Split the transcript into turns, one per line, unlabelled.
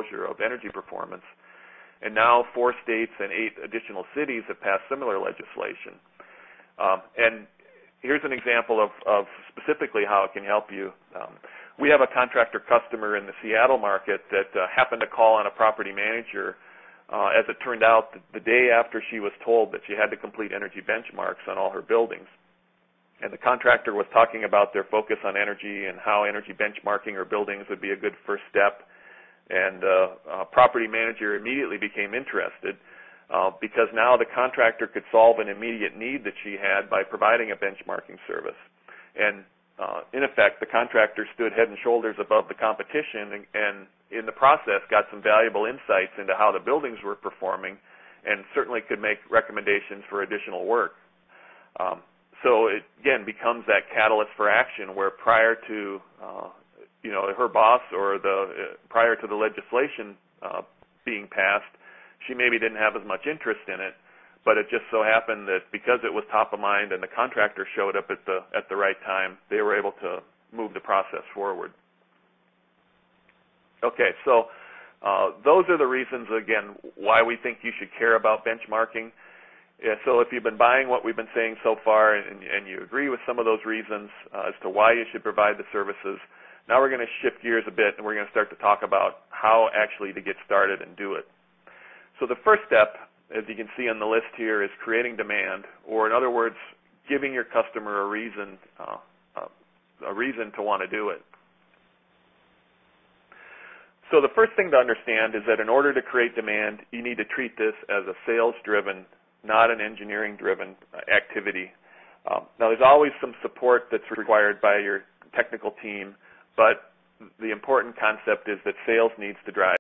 disclosure of energy performance. And now 4 states and 8 additional cities have passed similar legislation. And here's an example of specifically how it can help you. We have a contractor customer in the Seattle market that happened to call on a property manager as it turned out the day after she was told that she had to complete energy benchmarks on all her buildings. And the contractor was talking about their focus on energy and how energy benchmarking her buildings would be a good first step. And property manager immediately became interested because now the contractor could solve an immediate need that she had by providing a benchmarking service. And in effect, the contractor stood head and shoulders above the competition and in the process got some valuable insights into how the buildings were performing and certainly could make recommendations for additional work. So it, again, becomes that catalyst for action where prior to her boss or prior to the legislation being passed, she maybe didn't have as much interest in it, but it just so happened that because it was top of mind and the contractor showed up at the right time, they were able to move the process forward. Okay, so those are the reasons, again, why we think you should care about benchmarking. So if you've been buying what we've been saying so far and you agree with some of those reasons as to why you should provide the services, now we're going to shift gears a bit and we're going to start to talk about how actually to get started and do it. So the first step, as you can see on the list here, is creating demand, or in other words, giving your customer a reason to want to do it. So the first thing to understand is that in order to create demand, you need to treat this as a sales-driven, not an engineering-driven activity. Now, there's always some support that's required by your technical team, but the important concept is that sales needs to drive